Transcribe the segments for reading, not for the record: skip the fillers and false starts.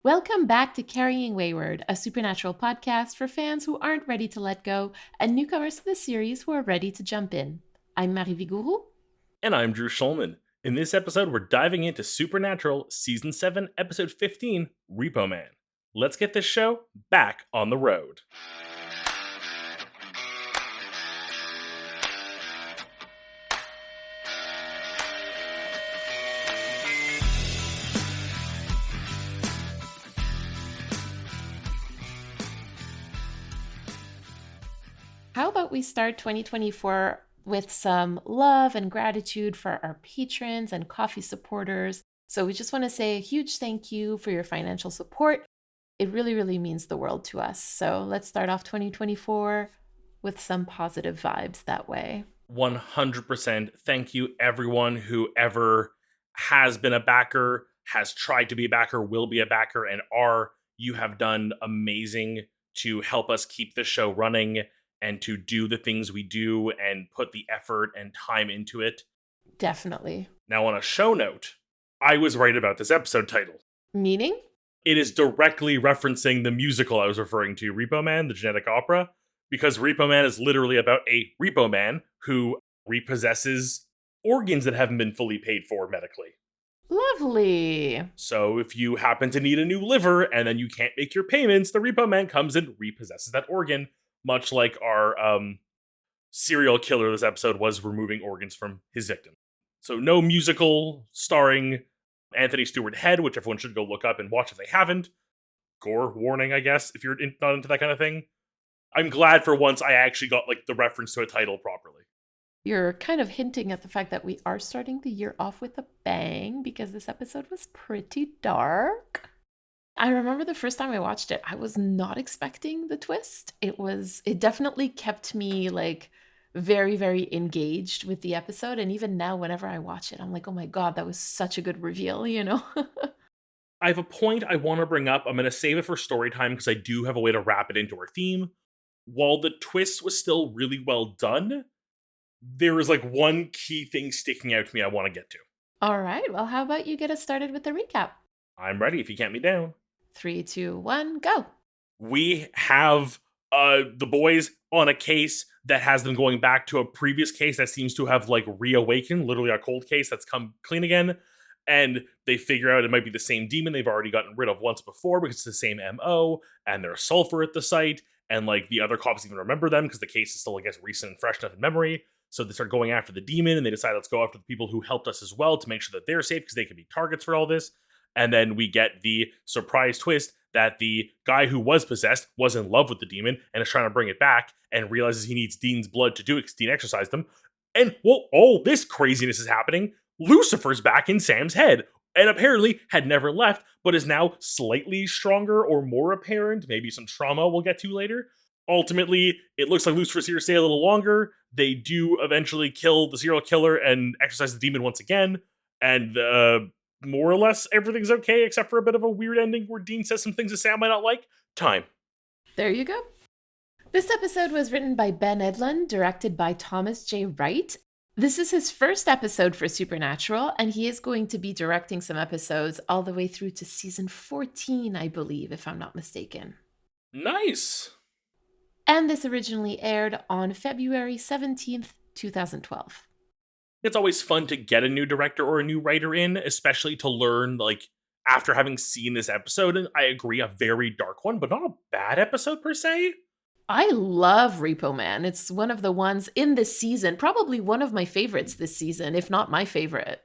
Welcome back to Carrying Wayward, a supernatural podcast for fans who aren't ready to let go and newcomers to the series who are ready to jump in. I'm Marie Vigourou. And I'm Drew Schulman. In this episode, we're diving into Supernatural Season 7, Episode 15, Repo Man. Let's get this show back on the road. How about we start 2024 with some love and gratitude for our patrons and coffee supporters. So we just want to say a huge thank you for your financial support. It really, really means the world to us. So let's start off 2024 with some positive vibes that way. 100% thank you, everyone who ever has been a backer, has tried to be a backer, will be a backer, and are. You have done amazing to help us keep the show running and to do the things we do and put the effort and time into it. Definitely. Now, on a show note, I was right about this episode title. Meaning? It is directly referencing the musical I was referring to, Repo Man, the genetic opera, because Repo Man is literally about a repo man who repossesses organs that haven't been fully paid for medically. Lovely. So if you happen to need a new liver and then you can't make your payments, the Repo Man comes and repossesses that organ, much like our serial killer this episode was removing organs from his victim. So no musical starring Anthony Stewart Head, which everyone should go look up and watch if they haven't. Gore warning, I guess, if you're not into that kind of thing. I'm glad for once I actually got the reference to a title properly. You're kind of hinting at the fact that we are starting the year off with a bang because this episode was pretty dark. I remember the first time I watched it, I was not expecting the twist. It definitely kept me very, very engaged with the episode. And even now, whenever I watch it, I'm like, oh my God, that was such a good reveal, I have a point I want to bring up. I'm going to save it for story time because I do have a way to wrap it into our theme. While the twist was still really well done, there is one key thing sticking out to me I want to get to. All right. Well, how about you get us started with the recap? I'm ready if you count me down. 3, 2, 1, go. We have the boys on a case that has them going back to a previous case that seems to have reawakened, literally a cold case that's come clean again. And they figure out it might be the same demon they've already gotten rid of once before because it's the same MO, and there's sulfur at the site, and the other cops even remember them because the case is still, recent and fresh enough in memory. So they start going after the demon, and they decide let's go after the people who helped us as well to make sure that they're safe because they can be targets for all this. And then we get the surprise twist that the guy who was possessed was in love with the demon and is trying to bring it back and realizes he needs Dean's blood to do it because Dean exorcised him. And while all this craziness is happening, Lucifer's back in Sam's head and apparently had never left, but is now slightly stronger or more apparent. Maybe some trauma we'll get to later. Ultimately, it looks like Lucifer's here to stay a little longer. They do eventually kill the serial killer and exorcise the demon once again. And more or less everything's okay, except for a bit of a weird ending where Dean says some things that Sam might not like. Time. There you go. This episode was written by Ben Edlund, directed by Thomas J. Wright. This is his first episode for Supernatural, and he is going to be directing some episodes all the way through to season 14, I believe, if I'm not mistaken. Nice. And this originally aired on February 17th, 2012. It's always fun to get a new director or a new writer in, especially to learn, after having seen this episode, and I agree, a very dark one, but not a bad episode per se. I love Repo Man. It's one of the ones in this season, probably one of my favorites this season, if not my favorite.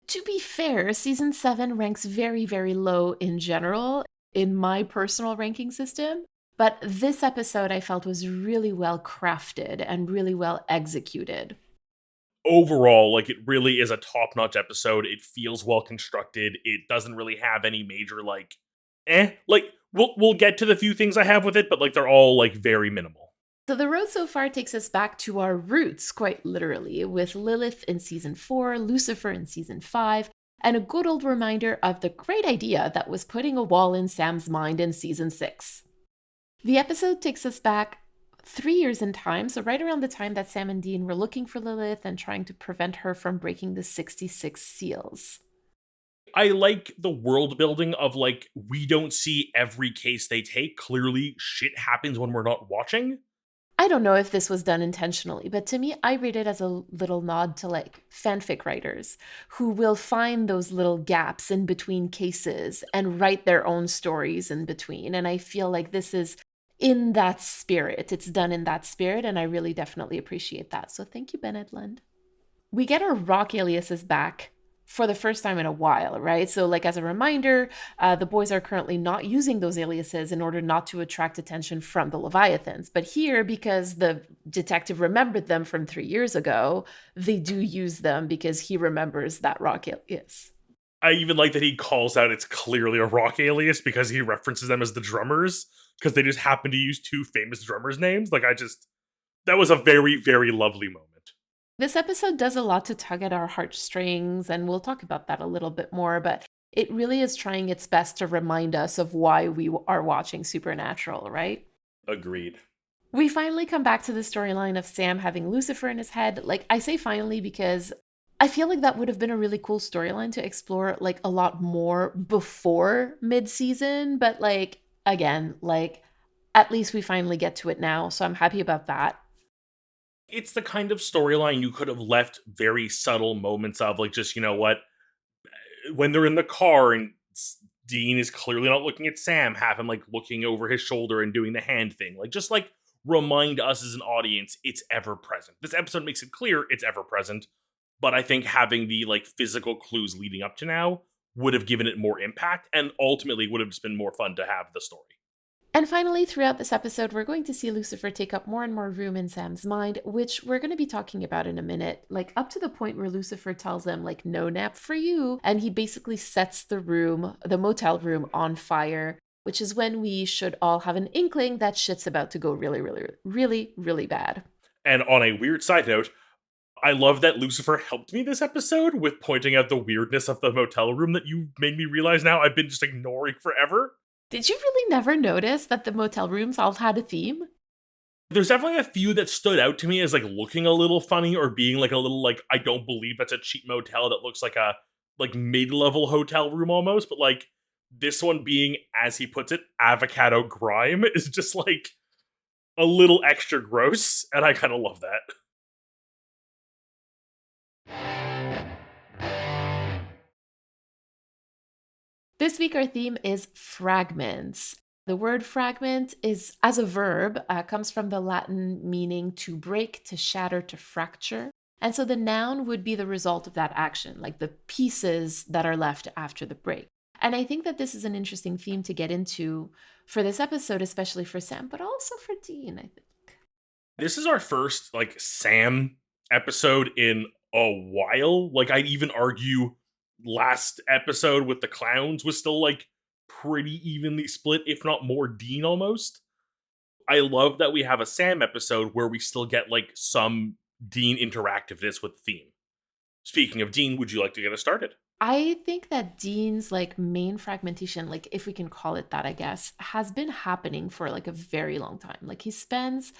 To be fair, season 7 ranks very, very low in general in my personal ranking system, but this episode I felt was really well crafted and really well executed. Overall, it really is a top-notch episode. It feels well constructed. It doesn't really have any major we'll get to the few things I have with it, but they're all very minimal. So the road so far takes us back to our roots, quite literally, with Lilith in season 4, Lucifer in season 5, and a good old reminder of the great idea that was putting a wall in Sam's mind in season 6. The episode takes us back 3 years in time, so right around the time that Sam and Dean were looking for Lilith and trying to prevent her from breaking the 66 seals. I like the world building of like, we don't see every case they take. Clearly, shit happens when we're not watching. I don't know if this was done intentionally, but to me, I read it as a little nod to like fanfic writers who will find those little gaps in between cases and write their own stories in between. And I feel like this is in that spirit. It's done in that spirit, and I really definitely appreciate that. So thank you, Ben Edlund. We get our rock aliases back for the first time in a while, right? So, like, as a reminder, the boys are currently not using those aliases in order not to attract attention from the Leviathans. But here, because the detective remembered them from 3 years ago, they do use them because he remembers that rock alias. I even like that he calls out it's clearly a rock alias because he references them as the drummers because they just happen to use two famous drummers' names. Like, that was a very, very lovely moment. This episode does a lot to tug at our heartstrings, and we'll talk about that a little bit more, but it really is trying its best to remind us of why we are watching Supernatural, right? Agreed. We finally come back to the storyline of Sam having Lucifer in his head. Like, I say finally because I feel like that would have been a really cool storyline to explore, like, a lot more before mid-season, but, like, again, like, at least we finally get to it now, so I'm happy about that. It's the kind of storyline you could have left very subtle moments of, like, just, you know what, when they're in the car and Dean is clearly not looking at Sam, have him like looking over his shoulder and doing the hand thing. Like, just like remind us as an audience it's ever present. This episode makes it clear it's ever present, but I think having the like physical clues leading up to now would have given it more impact and ultimately would have just been more fun to have the story. And finally, throughout this episode, we're going to see Lucifer take up more and more room in Sam's mind, which we're going to be talking about in a minute, like up to the point where Lucifer tells them, like, no nap for you. And he basically sets the motel room on fire, which is when we should all have an inkling that shit's about to go really, really, really, really bad. And on a weird side note, I love that Lucifer helped me this episode with pointing out the weirdness of the motel room that you made me realize now I've been just ignoring forever. Did you really never notice that the motel rooms all had a theme? There's definitely a few that stood out to me as like looking a little funny or being like a little like I don't believe that's a cheap motel that looks like a like mid-level hotel room almost, but like this one being, as he puts it, avocado grime is just like a little extra gross, and I kind of love that. This week, our theme is fragments. The word fragment is, as a verb, comes from the Latin meaning to break, to shatter, to fracture. And so the noun would be the result of that action, like the pieces that are left after the break. And I think that this is an interesting theme to get into for this episode, especially for Sam, but also for Dean, I think. This is our first like Sam episode in a while. Like I'd even argue last episode with the clowns was still like pretty evenly split, if not more Dean almost. I love that we have a Sam episode where we still get like some Dean interactiveness with the theme. Speaking of Dean, would you like to get us started? I think that Dean's like main fragmentation, like if we can call it that, I guess, has been happening for like a very long time. Like he spends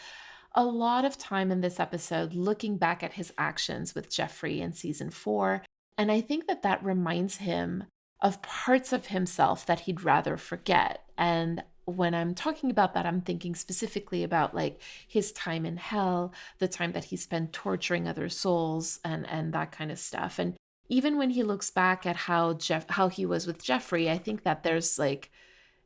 a lot of time in this episode looking back at his actions with Jeffrey in season 4. And I think that that reminds him of parts of himself that he'd rather forget. And when I'm talking about that, I'm thinking specifically about like his time in hell, the time that he spent torturing other souls and that kind of stuff. And even when he looks back at how he was with Jeffrey, I think that there's like,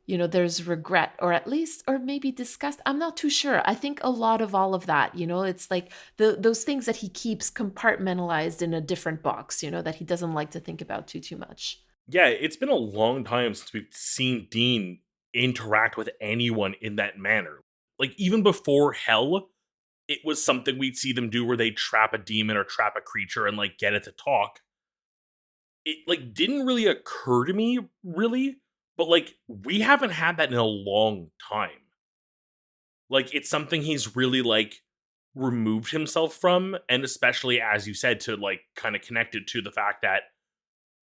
there's regret, or at least, or maybe disgust. I'm not too sure. I think a lot of all of that, it's like those things that he keeps compartmentalized in a different box, that he doesn't like to think about too much. Yeah, it's been a long time since we've seen Dean interact with anyone in that manner. Like even before Hell, it was something we'd see them do where they trap a demon or trap a creature and like get it to talk. It like didn't really occur to me really, but like we haven't had that in a long time. Like it's something he's really like removed himself from, and especially as you said, to like kind of connect it to the fact that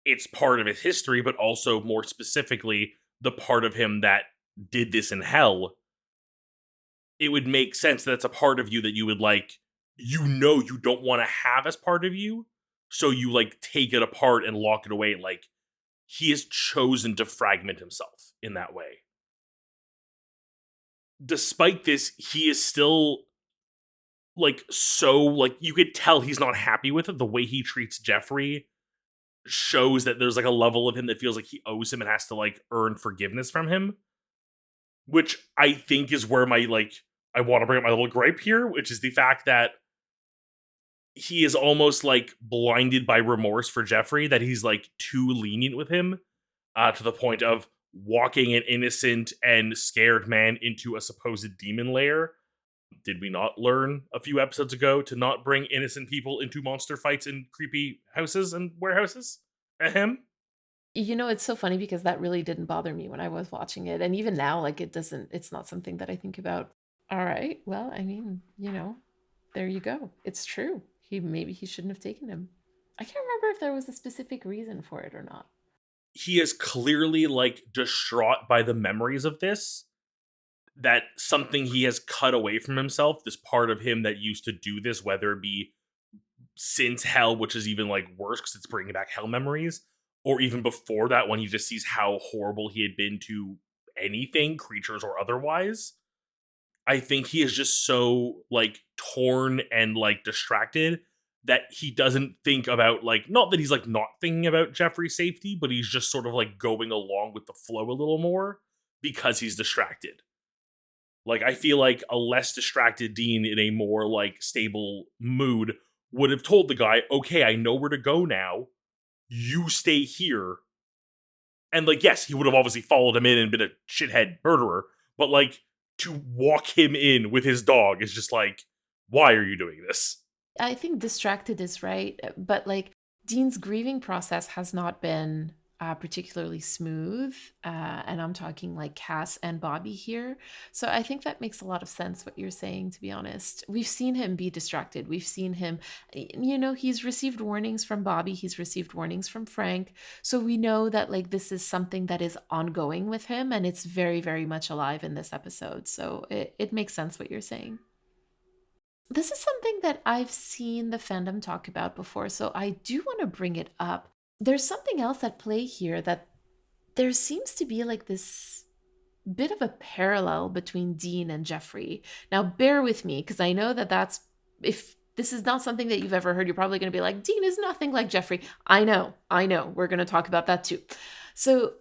it's part of his history, but also more specifically the part of him that did this in hell. It would make sense that it's a part of you that you would like, you don't want to have as part of you, so you like take it apart and lock it away. Like he has chosen to fragment himself in that way. Despite this, he is still like so like you could tell he's not happy with it. The way he treats Jeffrey shows that there's like a level of him that feels like he owes him and has to like earn forgiveness from him, which I think is where my like I want to bring up my little gripe here, which is the fact that he is almost like blinded by remorse for Jeffrey, that he's like too lenient with him, to the point of walking an innocent and scared man into a supposed demon lair. Did we not learn a few episodes ago to not bring innocent people into monster fights in creepy houses and warehouses? Ahem. You know, it's so funny because that really didn't bother me when I was watching it. And even now, like, it's not something that I think about. All right. Well, I mean, there you go. It's true. Maybe he shouldn't have taken him. I can't remember if there was a specific reason for it or not. He is clearly like distraught by the memories of this, that something he has cut away from himself, this part of him that used to do this, whether it be since hell, which is even like worse because it's bringing back hell memories, or even before that when he just sees how horrible he had been to anything, creatures or otherwise. I think he is just so like torn and like distracted that he doesn't think about like, not that he's like not thinking about Jeffrey's safety, but he's just sort of like going along with the flow a little more because he's distracted. Like, I feel like a less distracted Dean in a more like stable mood would have told the guy, okay, I know where to go now. You stay here. And like, yes, he would have obviously followed him in and been a shithead murderer, but like to walk him in with his dog is just like, why are you doing this? I think distracted is right, but like Dean's grieving process has not been particularly smooth. And I'm talking like Cass and Bobby here. So I think that makes a lot of sense what you're saying, to be honest. We've seen him be distracted. We've seen him, he's received warnings from Bobby, he's received warnings from Frank. So we know that like this is something that is ongoing with him and it's very, very much alive in this episode. So it makes sense what you're saying. This is something that I've seen the fandom talk about before, so I do want to bring it up. There's something else at play here, that there seems to be like this bit of a parallel between Dean and Jeffrey. Now, bear with me, because I know that if this is not something that you've ever heard, you're probably going to be like, Dean is nothing like Jeffrey. I know. We're going to talk about that too. So,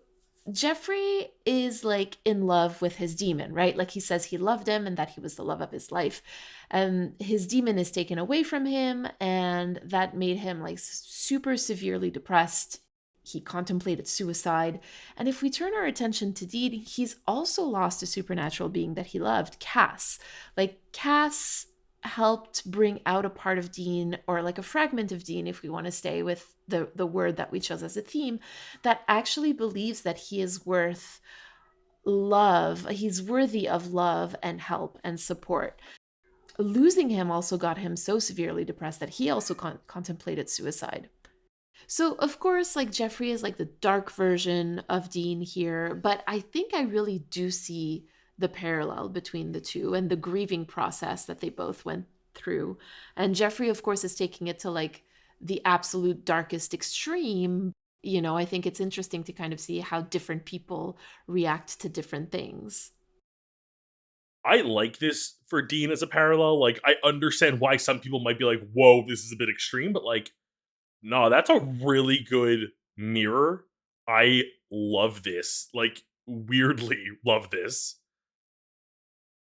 Jeffrey is like in love with his demon, right? Like he says he loved him and that he was the love of his life. And his demon is taken away from him, and that made him like super severely depressed. He contemplated suicide. And if we turn our attention to Dean, he's also lost a supernatural being that he loved, Cass. Like Cass helped bring out a part of Dean, or like a fragment of Dean, if we want to stay with the word that we chose as a theme, that actually believes that he is worth love. He's worthy of love and help and support. Losing him also got him so severely depressed that he also contemplated suicide. So, of course, like Jeffrey is like the dark version of Dean here, but I think I really do see the parallel between the two and the grieving process that they both went through. And Jeffrey, of course, is taking it to like the absolute darkest extreme. I think it's interesting to kind of see how different people react to different things. I like this for Dean as a parallel. Like, I understand why some people might be like, whoa, this is a bit extreme, but like, no, that's a really good mirror. I love this. Like, weirdly love this.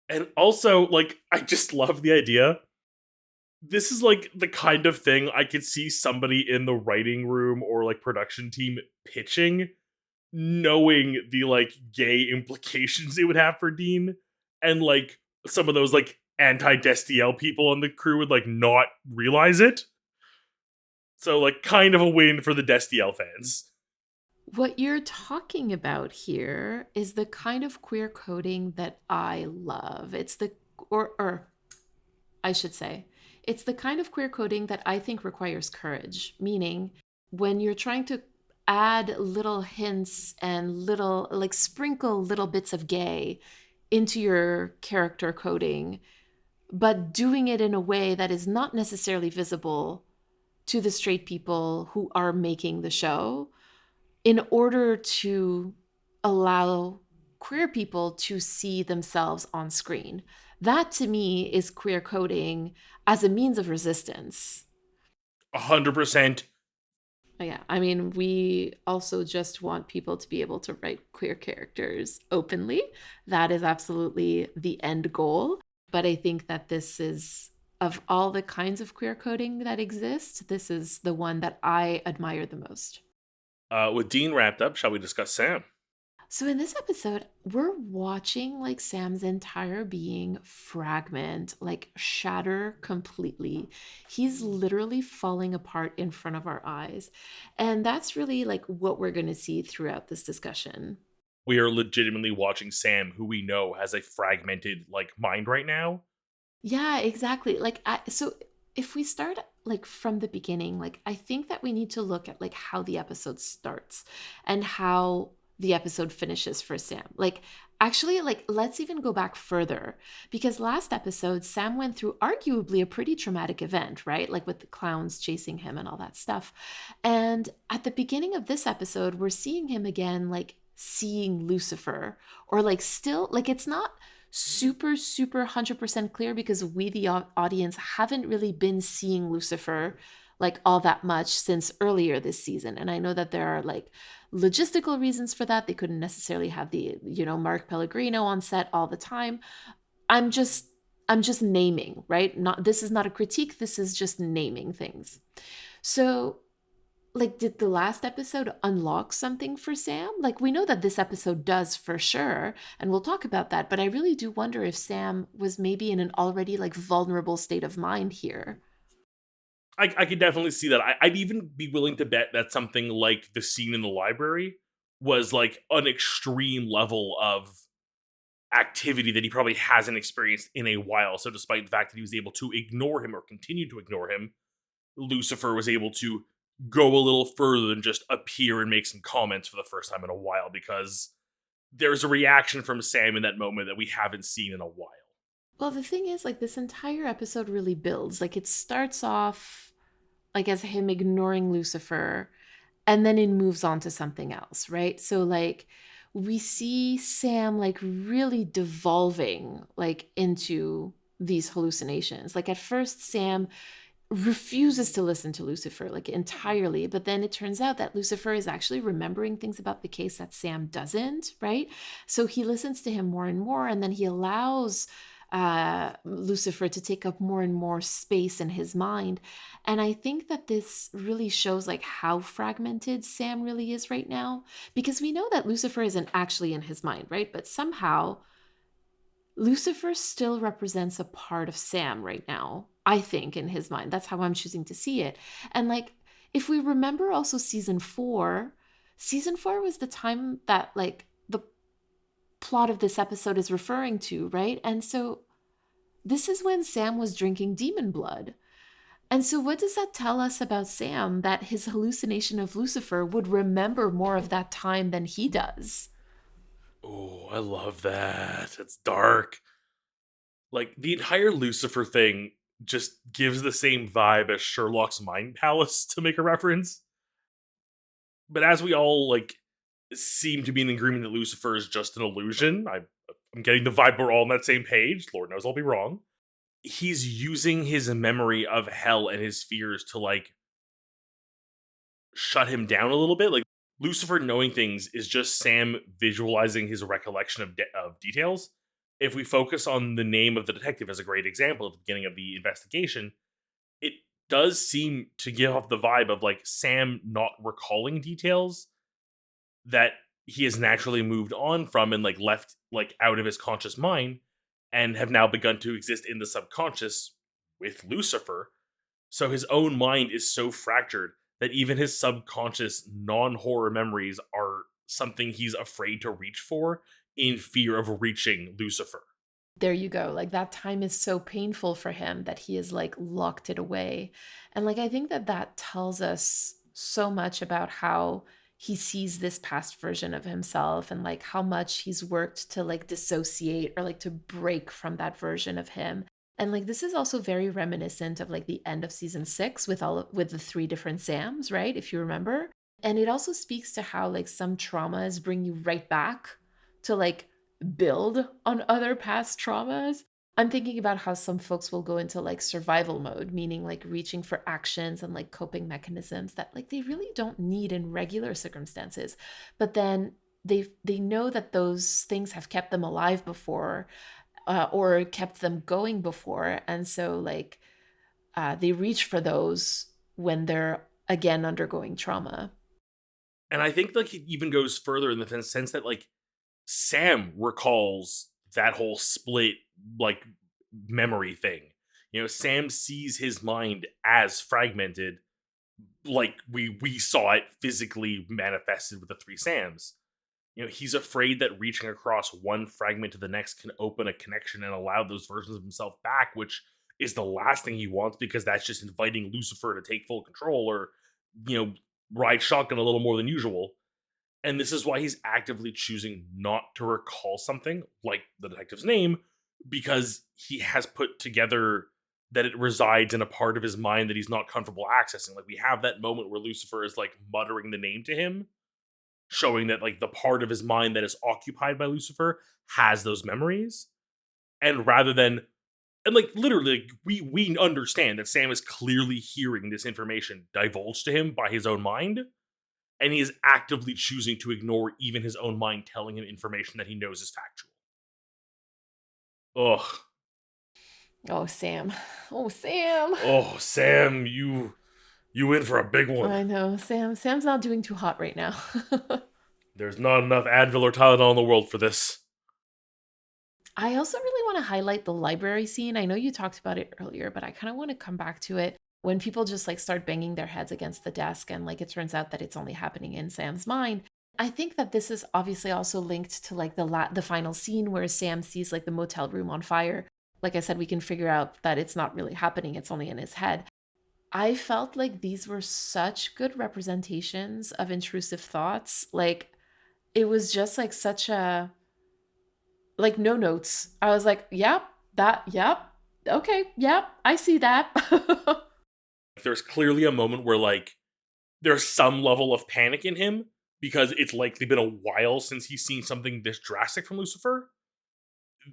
And also, like, I just love the idea. This is like the kind of thing I could see somebody in the writing room or like production team pitching, knowing the like gay implications it would have for Dean. And like some of those like anti-Destiel people on the crew would like not realize it. So like kind of a win for the Destiel fans. What you're talking about here is the kind of queer coding that I love. It's the, or I should say, it's the kind of queer coding that I think requires courage, meaning when you're trying to add little hints and little, like sprinkle little bits of gay into your character coding, but doing it in a way that is not necessarily visible to the straight people who are making the show. in order to allow queer people to see themselves on screen. That to me is queer coding as a means of resistance. 100%. Yeah, I mean, we also just want people to be able to write queer characters openly. That is absolutely the end goal. But I think that this is, of all the kinds of queer coding that exist, this is the one that I admire the most. With Dean wrapped up, shall we discuss Sam? So in this episode, we're watching like Sam's entire being fragment, like shatter completely. He's literally falling apart in front of our eyes. And that's really like what we're going to see throughout this discussion. We are legitimately watching Sam, who we know has a fragmented like mind right now. Yeah, exactly. So if we start like from the beginning, like I think that we need to look at like how the episode starts and how the episode finishes for Sam. Like actually like let's even go back further because last episode Sam went through arguably a pretty traumatic event, right? Like with the clowns chasing him and all that stuff. And at the beginning of this episode, we're seeing him again like seeing Lucifer or like still like it's not super 100% clear because we the audience haven't really been seeing Lucifer like all that much since earlier this season, and I know that there are like logistical reasons for that. They couldn't necessarily have the Mark Pellegrino on set all the time. I'm just naming, right? Not, this is not a critique, this is just naming things. So like, did the last episode unlock something for Sam? Like, we know that this episode does for sure, and we'll talk about that, but I really do wonder if Sam was maybe in an already like vulnerable state of mind here. I could definitely see that. I'd even be willing to bet that something like the scene in the library was like an extreme level of activity that he probably hasn't experienced in a while. So, despite the fact that he was able to ignore him or continue to ignore him, Lucifer was able to go a little further than just appear and make some comments for the first time in a while because there's a reaction from Sam in that moment that we haven't seen in a while. Well, the thing is, like, this entire episode really builds. Like, it starts off like as him ignoring Lucifer, and then it moves on to something else, right? So, like, we see Sam like really devolving like into these hallucinations. Like, at first, Sam refuses to listen to Lucifer like entirely, but then it turns out that Lucifer is actually remembering things about the case that Sam doesn't, right? So he listens to him more and more, and then he allows Lucifer to take up more and more space in his mind. And I think that this really shows like how fragmented Sam really is right now, because we know that Lucifer isn't actually in his mind, right? But somehow Lucifer still represents a part of Sam right now, I think, in his mind. That's how I'm choosing to see it. And like, if we remember also season four was the time that like the plot of this episode is referring to, right? And so this is when Sam was drinking demon blood. And so, what does that tell us about Sam that his hallucination of Lucifer would remember more of that time than he does? Oh, I love that. It's dark. Like the entire Lucifer thing just gives the same vibe as Sherlock's Mind Palace to make a reference. But as we all like seem to be in agreement that Lucifer is just an illusion, I'm getting the vibe we're all on that same page. Lord knows I'll be wrong. He's using his memory of hell and his fears to like shut him down a little bit. Like Lucifer knowing things is just Sam visualizing his recollection of details. If we focus on the name of the detective as a great example at the beginning of the investigation, it does seem to give off the vibe of like Sam not recalling details that he has naturally moved on from and like left like out of his conscious mind and have now begun to exist in the subconscious with Lucifer. So his own mind is so fractured that even his subconscious non-horror memories are something he's afraid to reach for in fear of reaching Lucifer. There you go. Like, that time is so painful for him that he has like locked it away. And like, I think that that tells us so much about how he sees this past version of himself and like how much he's worked to like dissociate or like to break from that version of him. And like, this is also very reminiscent of like the end of season 6 with with the three different Sams, right? If you remember, And it also speaks to how like some traumas bring you right back to like build on other past traumas. I'm thinking about how some folks will go into like survival mode, meaning like reaching for actions and like coping mechanisms that like they really don't need in regular circumstances. But then they know that those things have kept them alive before, or kept them going before, and so like they reach for those when they're again undergoing trauma. And I think like it even goes further in the sense that like Sam recalls that whole split like memory thing. Sam sees his mind as fragmented, like we saw it physically manifested with the three Sams. He's afraid that reaching across one fragment to the next can open a connection and allow those versions of himself back, which is the last thing he wants because that's just inviting Lucifer to take full control or, you know, ride shotgun a little more than usual. And this is why he's actively choosing not to recall something like the detective's name, because he has put together that it resides in a part of his mind that he's not comfortable accessing. Like we have that moment where Lucifer is like muttering the name to him, showing that like the part of his mind that is occupied by Lucifer has those memories. And rather than and like literally like, we understand that Sam is clearly hearing this information divulged to him by his own mind, and he is actively choosing to ignore even his own mind telling him information that he knows is factual. Ugh. Oh, Sam. Oh, Sam. Oh, Sam, you in for a big one. I know. Sam's not doing too hot right now. There's not enough Advil or Tylenol in the world for this. I also really want to highlight the library scene. I know you talked about it earlier, but I kind of want to come back to it when people just like start banging their heads against the desk and like it turns out that it's only happening in Sam's mind. I think that this is obviously also linked to like the final scene where Sam sees like the motel room on fire. Like I said, we can figure out that it's not really happening, it's only in his head. I felt like these were such good representations of intrusive thoughts. Like it was just like such a like no notes. I was like, yep, that, yep, okay, yep, I see that. There's clearly a moment where like there's some level of panic in him because it's likely been a while since he's seen something this drastic from Lucifer.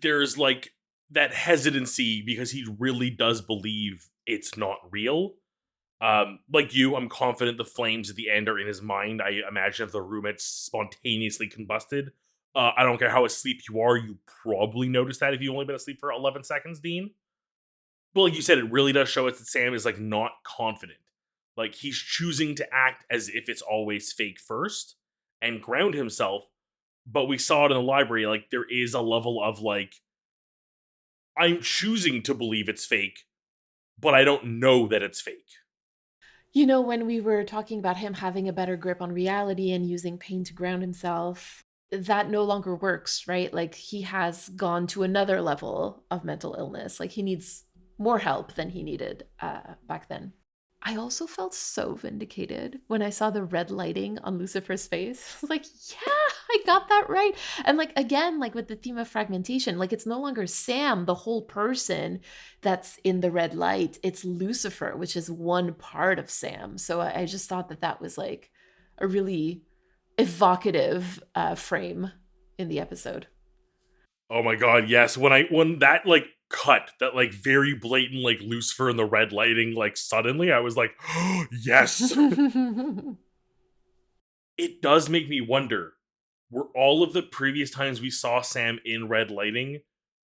There's like that hesitancy because he really does believe it's not real. Like you, I'm confident the flames at the end are in his mind. I imagine if the room had spontaneously combusted, I don't care how asleep you are, you probably noticed that if you've only been asleep for 11 seconds, Dean. But like you said, it really does show us that Sam is like not confident. Like he's choosing to act as if it's always fake first and ground himself. But we saw it in the library, like there is a level of like, I'm choosing to believe it's fake, but I don't know that it's fake. You know, when we were talking about him having a better grip on reality and using pain to ground himself, that no longer works, right? Like he has gone to another level of mental illness. Like he needs more help than he needed back then. I also felt so vindicated when I saw the red lighting on Lucifer's face. I was like, yeah, I got that right. And like again, like with the theme of fragmentation, like it's no longer Sam, the whole person that's in the red light. It's Lucifer, which is one part of Sam. So I just thought that that was like a really evocative frame in the episode. Oh my god, yes. When that like cut, that like very blatant like Lucifer and the red lighting, like suddenly, I was like, oh, yes. It does make me wonder, were all of the previous times we saw Sam in red lighting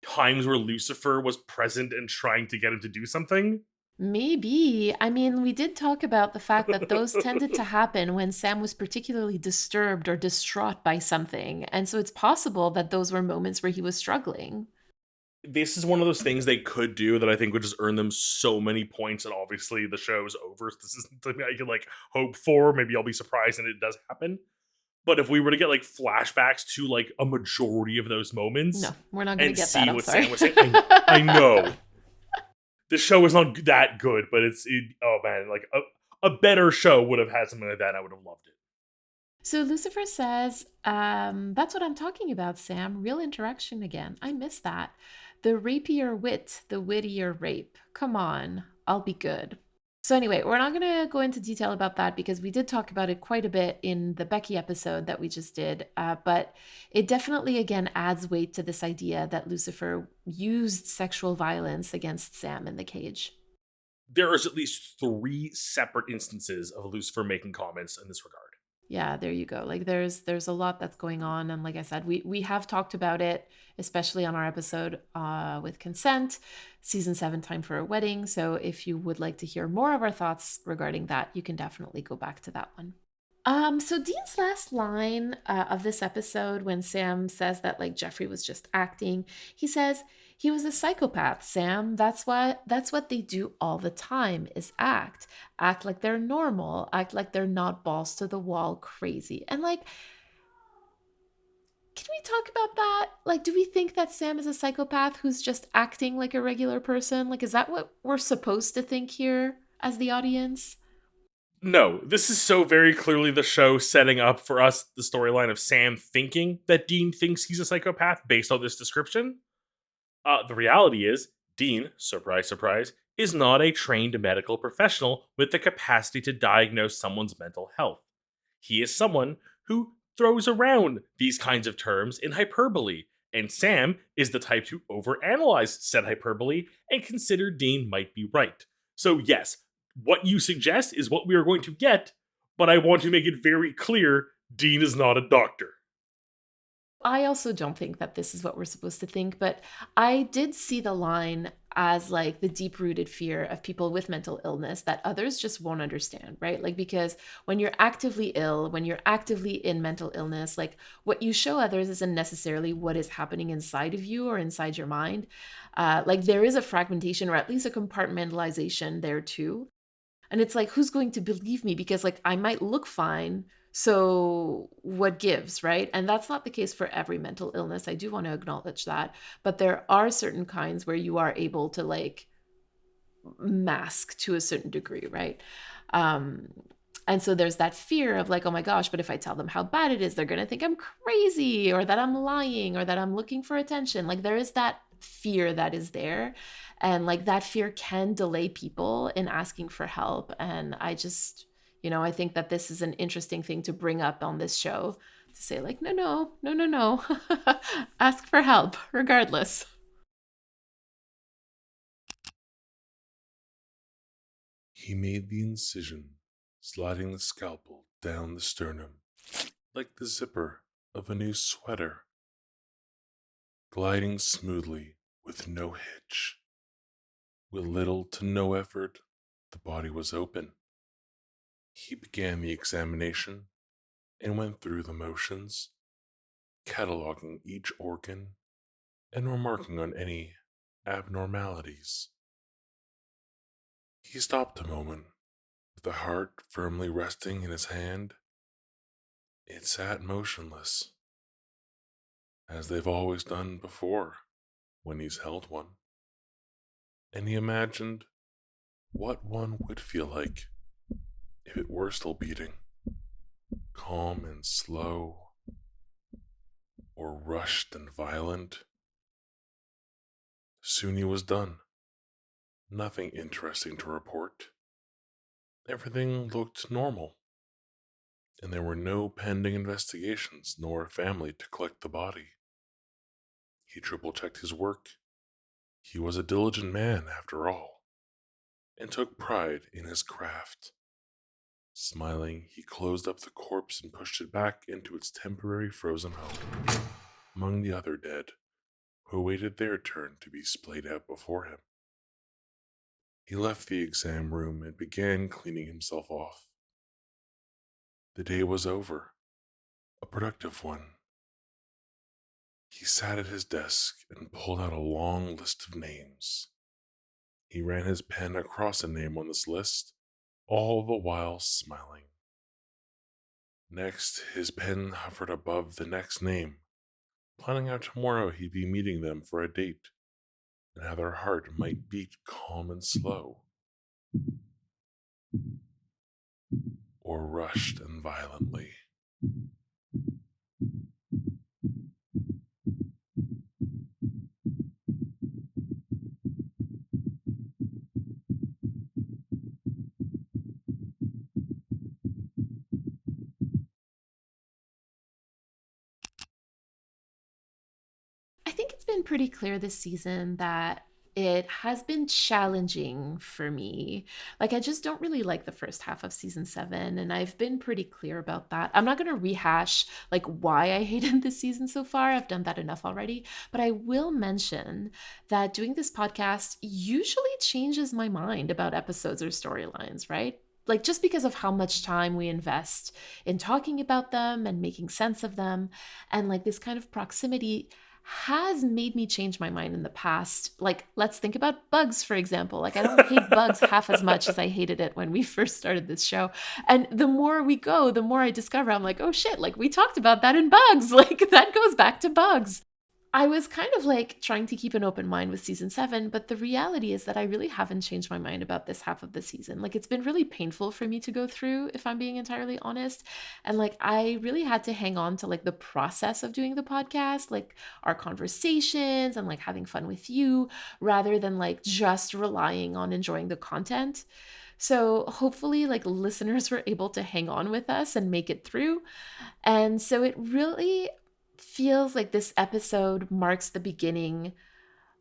times where Lucifer was present and trying to get him to do something? Maybe. I mean, we did talk about the fact that those tended to happen when Sam was particularly disturbed or distraught by something. And so it's possible that those were moments where he was struggling. This is one of those things they could do that I think would just earn them so many points, and obviously the show's over. So this isn't something I can like hope for. Maybe I'll be surprised and it does happen. But if we were to get like flashbacks to like a majority of those moments No, we're not going to and get that. see I'm what sorry. Sam was saying, I know the show is not that good, but oh man, like a better show would have had something like that. And I would have loved it. So Lucifer says, that's what I'm talking about, Sam. Real interaction again. I miss that. The rapier wit, the wittier rape. Come on, I'll be good. So anyway, we're not going to go into detail about that because we did talk about it quite a bit in the Becky episode that we just did. But it definitely, again, adds weight to this idea that Lucifer used sexual violence against Sam in the cage. There is at least 3 separate instances of Lucifer making comments in this regard. Yeah, there you go. Like there's a lot that's going on, and like I said, we have talked about it, especially on our episode with consent, season 7, Time for a Wedding. So if you would like to hear more of our thoughts regarding that, you can definitely go back to that one. So Dean's last line of this episode, when Sam says that like Jeffrey was just acting, he says he was a psychopath. Sam, that's what they do all the time is act like they're normal, act like they're not balls to the wall crazy. And like, can we talk about that? Like, do we think that Sam is a psychopath who's just acting like a regular person? Like, is that what we're supposed to think here as the audience? No, this is so very clearly the show setting up for us the storyline of Sam thinking that Dean thinks he's a psychopath based on this description. The reality is, Dean, surprise, surprise, is not a trained medical professional with the capacity to diagnose someone's mental health. He is someone who throws around these kinds of terms in hyperbole, and Sam is the type to overanalyze said hyperbole and consider Dean might be right. So, yes, what you suggest is what we are going to get, but I want to make it very clear Dean is not a doctor. I also don't think that this is what we're supposed to think, but I did see the line as like the deep rooted fear of people with mental illness that others just won't understand, right? Like, because when you're actively ill, when you're actively in mental illness, like what you show others isn't necessarily what is happening inside of you or inside your mind. Like, there is a fragmentation or at least a compartmentalization there too. And it's like, who's going to believe me? Because like I might look fine. So what gives, right? And that's not the case for every mental illness. I do want to acknowledge that. But there are certain kinds where you are able to like mask to a certain degree, right? Um, and so there's that fear of like, oh my gosh, but if I tell them how bad it is, they're going to think I'm crazy or that I'm lying or that I'm looking for attention. Like there is that fear that is there. And like that fear can delay people in asking for help. And I just, I think that this is an interesting thing to bring up on this show to say, like, no, no, no, no, no. Ask for help regardless. He made the incision, sliding the scalpel down the sternum, like the zipper of a new sweater, gliding smoothly with no hitch. With little to no effort, the body was open. He began the examination and went through the motions, cataloging each organ and remarking on any abnormalities. He stopped a moment, with the heart firmly resting in his hand. It sat motionless, as they've always done before when he's held one, and he imagined what one would feel like if it were still beating, calm and slow, or rushed and violent. Soon he was done. Nothing interesting to report. Everything looked normal, and there were no pending investigations nor a family to collect the body. He triple checked his work. He was a diligent man, after all, and took pride in his craft. Smiling, he closed up the corpse and pushed it back into its temporary frozen home, among the other dead, who awaited their turn to be splayed out before him. He left the exam room and began cleaning himself off. The day was over, a productive one. He sat at his desk and pulled out a long list of names. He ran his pen across a name on this list, all the while smiling. Next, his pen hovered above the next name, planning how tomorrow he'd be meeting them for a date, and how their heart might beat calm and slow, or rushed and violently. think it's been pretty clear this season that it has been challenging for me. Like, I just don't really like the first half of season 7, and I've been pretty clear about that. I'm not going to rehash like why I hated this season so far. I've done that enough already, but I will mention that doing this podcast usually changes my mind about episodes or storylines, right? Like, just because of how much time we invest in talking about them and making sense of them, and like this kind of proximity has made me change my mind in the past. Like, let's think about bugs, for example. Like, I don't hate bugs half as much as I hated it when we first started this show. And the more we go, the more I discover I'm like, oh shit, like we talked about that in bugs. Like, that goes back to bugs. I was kind of like trying to keep an open mind with season 7, but the reality is that I really haven't changed my mind about this half of the season. Like, it's been really painful for me to go through, if I'm being entirely honest. And like, I really had to hang on to like the process of doing the podcast, like our conversations and like having fun with you, rather than like just relying on enjoying the content. So hopefully, like, listeners were able to hang on with us and make it through. And so it really feels like this episode marks the beginning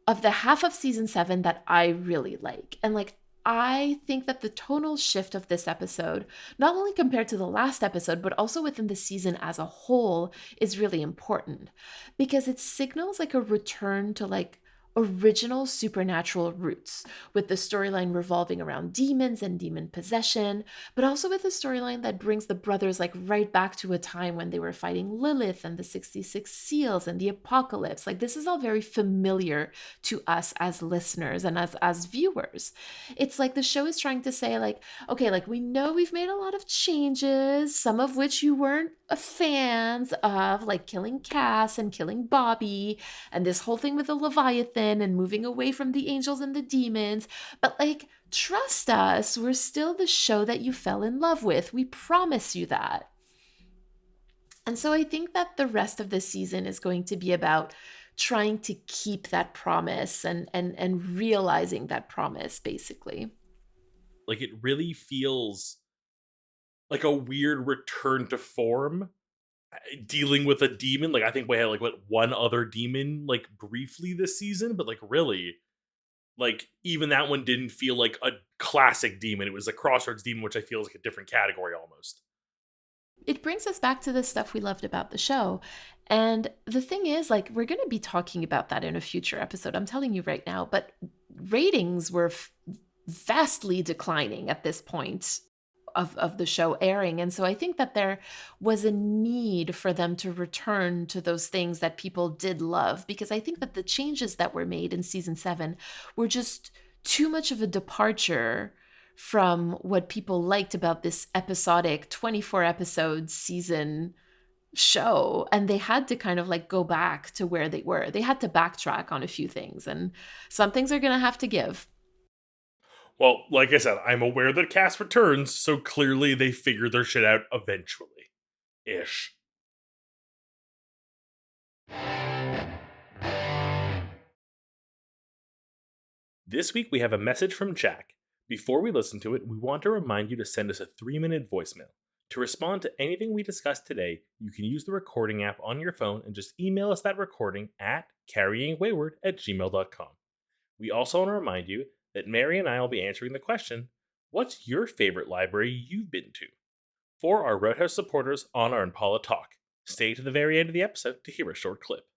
of the half of season 7 that I really like. And like, I think that the tonal shift of this episode, not only compared to the last episode, but also within the season as a whole, is really important because it signals like a return to like original supernatural roots, with the storyline revolving around demons and demon possession, but also with a storyline that brings the brothers like right back to a time when they were fighting Lilith and the 66 seals and the apocalypse. Like, this is all very familiar to us as listeners and as viewers. It's like the show is trying to say like, okay, like we know we've made a lot of changes, some of which you weren't fans of, like killing Cass and killing Bobby and this whole thing with the Leviathan and moving away from the angels and the demons. But like, trust us, we're still the show that you fell in love with. We promise you that. And so I think that the rest of the season is going to be about trying to keep that promise and realizing that promise, basically. Like, it really feels like a weird return to form, dealing with a demon. Like, I think we had like what one other demon like briefly this season, but like really, like even that one didn't feel like a classic demon. It was a crossroads demon, which I feel is like a different category almost. It brings us back to the stuff we loved about the show. And the thing is, like, we're going to be talking about that in a future episode. I'm telling you right now, but ratings were vastly declining at this point of the show airing. And so I think that there was a need for them to return to those things that people did love, because I think that the changes that were made in season 7 were just too much of a departure from what people liked about this episodic 24 episode season show. And they had to kind of like go back to where they were. They had to backtrack on a few things, and some things are going to have to give. Well, like I said, I'm aware that Cass returns, so clearly they figure their shit out eventually. Ish. This week we have a message from Jack. Before we listen to it, we want to remind you to send us a 3-minute voicemail. To respond to anything we discussed today, you can use the recording app on your phone and just email us that recording at carryingwayward@gmail.com. We also want to remind you that Mary and I will be answering the question, what's your favorite library you've been to? For our Roadhouse supporters on our Impala Talk. Stay to the very end of the episode to hear a short clip.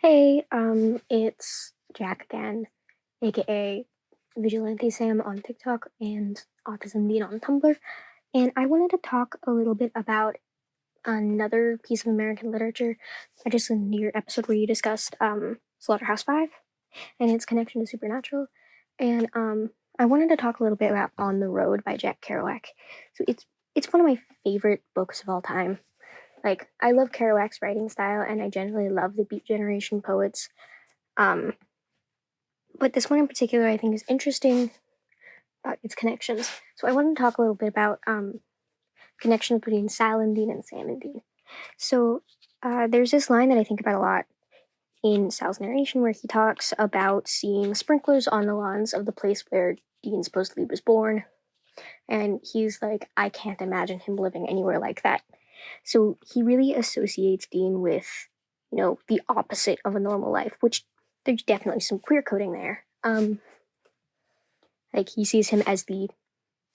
Hey, it's Jack again, aka Vigilante Sam on TikTok and Autism Dean on Tumblr, and I wanted to talk a little bit about another piece of American literature. I just listened to your episode where you discussed Slaughterhouse-Five and its connection to supernatural, and I wanted to talk a little bit about On the Road by Jack Kerouac. So it's one of my favorite books of all time. Like, I love Kerouac's writing style, and I generally love the Beat Generation poets. But this one in particular I think is interesting about its connections. So I want to talk a little bit about connections between Salandine and Sanandine. So there's this line that I think about a lot in Sal's narration where he talks about seeing sprinklers on the lawns of the place where Dean supposedly was born. And he's like, I can't imagine him living anywhere like that. So he really associates Dean with, the opposite of a normal life, which there's definitely some queer coding there. Like he sees him as the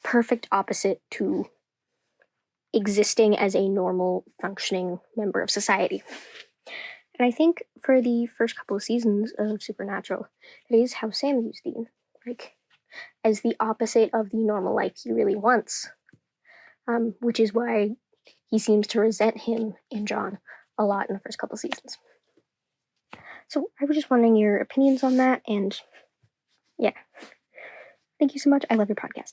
perfect opposite to existing as a normal, functioning member of society. And I think for the first couple of seasons of Supernatural, that is how Sam views Dean, like as the opposite of the normal life he really wants, which is why he seems to resent him and John a lot in the first couple of seasons. So I was just wondering your opinions on that, and yeah. Thank you so much. I love your podcast.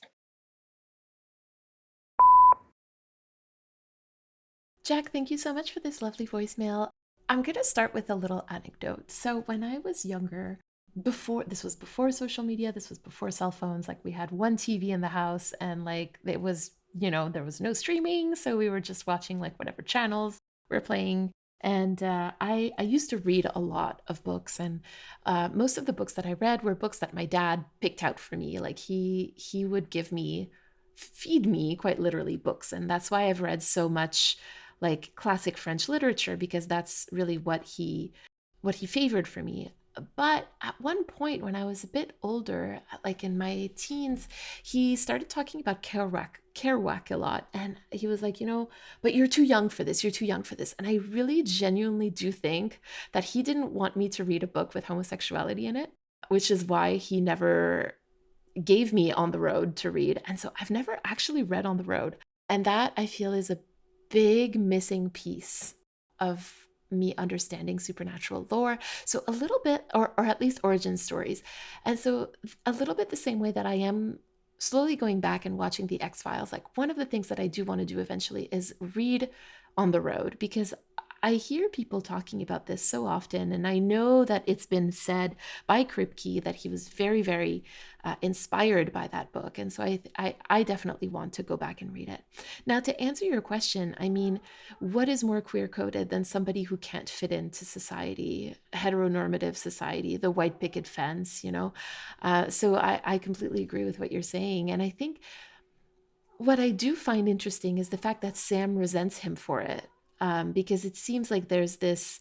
Jack, thank you so much for this lovely voicemail. I'm going to start with a little anecdote. So when I was younger, this was before social media, this was before cell phones, like we had one TV in the house and like it was, there was no streaming. So we were just watching like whatever channels were playing. And I used to read a lot of books, and most of the books that I read were books that my dad picked out for me. Like he would feed me quite literally books, and that's why I've read so much like classic French literature, because that's really what he favored for me. But at one point when I was a bit older, like in my teens, he started talking about Kerouac a lot. And he was like, but you're too young for this. You're too young for this. And I really genuinely do think that he didn't want me to read a book with homosexuality in it, which is why he never gave me On the Road to read. And so I've never actually read On the Road. And that I feel is a big missing piece of me understanding supernatural lore. So a little bit, or at least origin stories. And so a little bit the same way that I am slowly going back and watching the X-Files. Like one of the things that I do want to do eventually is read On the Road, because I hear people talking about this so often, and I know that it's been said by Kripke that he was very, very inspired by that book. And so I definitely want to go back and read it. Now, to answer your question, I mean, what is more queer coded than somebody who can't fit into society, heteronormative society, the white picket fence, So I completely agree with what you're saying. And I think what I do find interesting is the fact that Sam resents him for it, because it seems like there's this,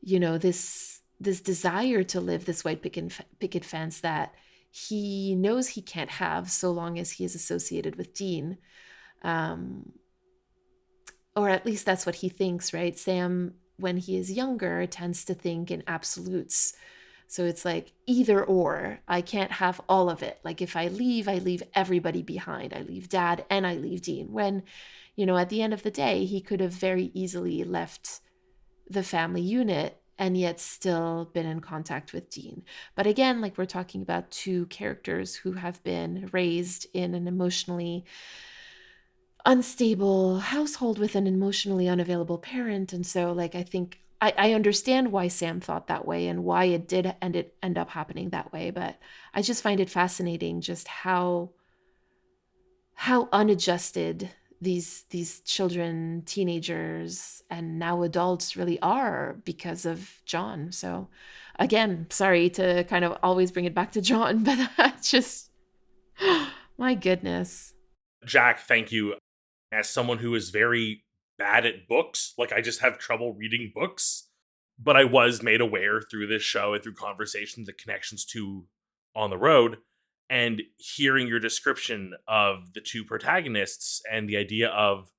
this desire to live this white picket fence that he knows he can't have so long as he is associated with Dean, or at least that's what he thinks, right? Sam, when he is younger, tends to think in absolutes. So it's like either or. I can't have all of it. Like if I leave everybody behind. I leave Dad and I leave Dean. When, at the end of the day, he could have very easily left the family unit and yet still been in contact with Dean. But again, like we're talking about two characters who have been raised in an emotionally unstable household with an emotionally unavailable parent. And so like I think I understand why Sam thought that way and why it did end up happening that way. But I just find it fascinating just how unadjusted these children, teenagers, and now adults really are because of John. So again, sorry to kind of always bring it back to John, but that's just my goodness. Jack, thank you. As someone who is very bad at books, like I just have trouble reading books, but I was made aware through this show and through conversations, the connections to On the Road, and hearing your description of the two protagonists and the idea of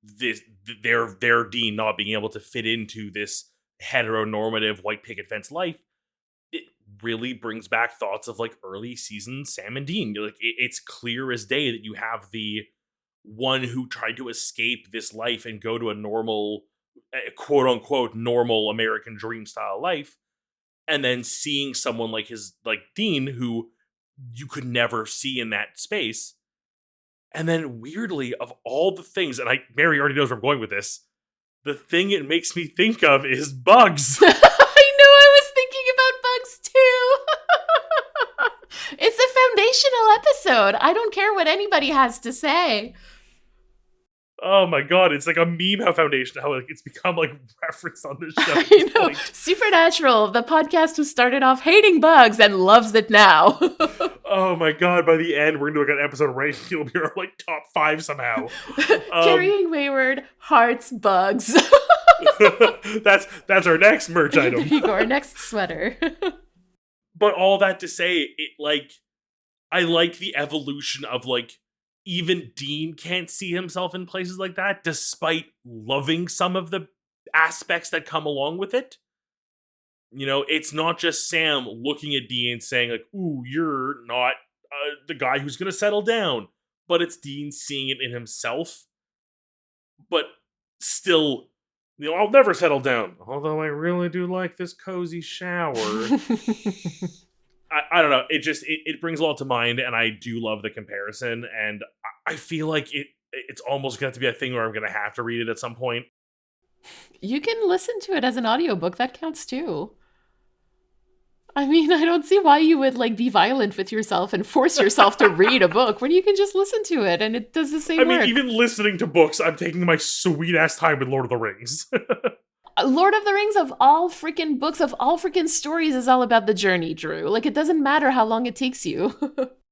this their Dean not being able to fit into this heteronormative white picket fence life, it really brings back thoughts of like early season Sam and Dean. Like it's clear as day that you have the one who tried to escape this life and go to a normal, quote unquote, normal American dream style life, and then seeing someone like Dean, who you could never see in that space. And then weirdly, of all the things, and Mary already knows where I'm going with this, the thing it makes me think of is bugs. I know, I was thinking about bugs too. It's a foundational episode. I don't care what anybody has to say. Oh my god, it's like a meme how Foundation, how like it's become like referenced on this show at I this know. point. Supernatural, the podcast who started off hating bugs and loves it now. Oh my god, by the end, we're gonna do like an episode ranking. It'll be our like top 5 somehow. Carrying Wayward, hearts, bugs. That's our next merch There item. you go, our next sweater. But all that to say, it like I like the evolution of like even Dean can't see himself in places like that, despite loving some of the aspects that come along with it. You know, it's not just Sam looking at Dean saying like, "Ooh, you're not the guy who's going to settle down," but it's Dean seeing it in himself, but still, you know, I'll never settle down. Although I really do like this cozy shower. I don't know. It brings a lot to mind, and I do love the comparison. And I feel like it's almost going to be a thing where I'm going to have to read it at some point. You can listen to it as an audiobook. That counts too. I mean, I don't see why you would like be violent with yourself and force yourself to read a book when you can just listen to it and it does the same I mean, work. even listening to books, I'm taking my sweet ass time with Lord of the Rings. Lord of the Rings of all freaking books, of all freaking stories is all about the journey, Drew. Like, it doesn't matter how long it takes you.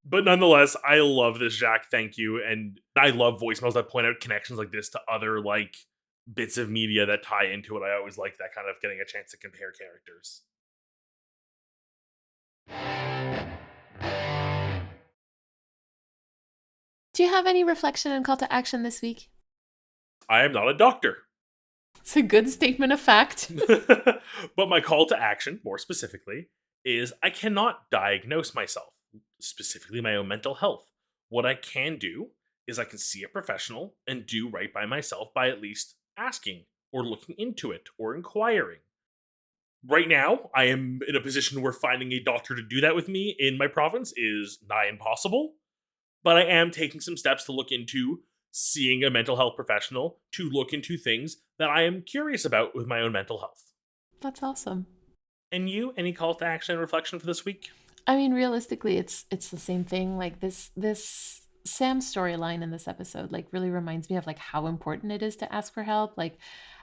But nonetheless, I love this, Jack. Thank you. And I love voicemails that point out connections like this to other like bits of media that tie into it. I always like that kind of getting a chance to compare characters. Do you have any reflection and call to action this week? I am not a doctor. It's a good statement of fact. But my call to action, more specifically, is I cannot diagnose myself, specifically my own mental health. What I can do is I can see a professional and do right by myself by at least asking or looking into it or inquiring. Right now, I am in a position where finding a doctor to do that with me in my province is nigh impossible, but I am taking some steps to look into seeing a mental health professional to look into things that I am curious about with my own mental health. That's awesome. And you, any call to action and reflection for this week? I mean, realistically, it's the same thing. Like this Sam storyline in this episode like really reminds me of like how important it is to ask for help, like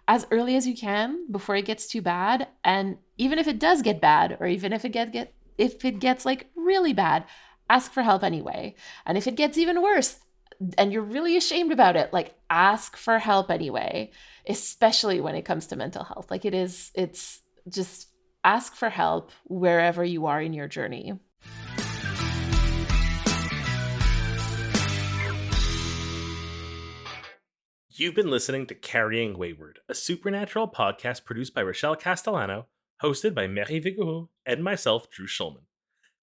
as early as you can before it gets too bad. And even if it does get bad, or even if if it gets like really bad, ask for help anyway. And if it gets even worse and you're really ashamed about it, like ask for help anyway, especially when it comes to mental health. Like it's just ask for help wherever you are in your journey. You've been listening to Carrying Wayward, a supernatural podcast produced by Rochelle Castellano, hosted by Mary Vigouroux, and myself, Drew Schulman.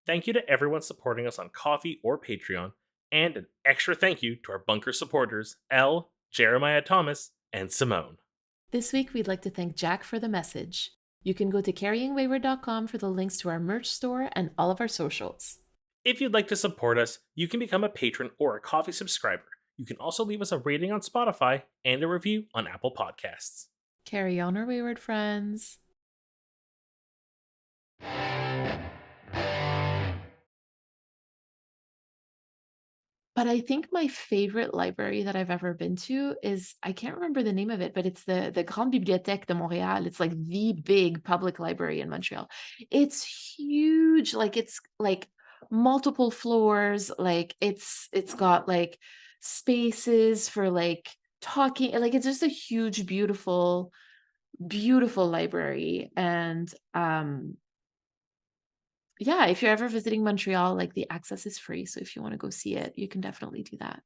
Thank you to everyone supporting us on Ko-fi or Patreon, and an extra thank you to our bunker supporters, Elle, Jeremiah Thomas, and Simone. This week, we'd like to thank Jack for the message. You can go to carryingwayward.com for the links to our merch store and all of our socials. If you'd like to support us, you can become a patron or a Ko-fi subscriber. You can also leave us a rating on Spotify and a review on Apple Podcasts. Carry on, our wayward friends. But I think my favorite library that I've ever been to is, I can't remember the name of it, but it's the Grande Bibliothèque de Montréal. It's like the big public library in Montreal. It's huge. Like it's like multiple floors. Like it's got like spaces for like talking. Like it's just a huge, beautiful, beautiful library. And yeah, if you're ever visiting Montreal, like the access is free. So if you want to go see it, you can definitely do that.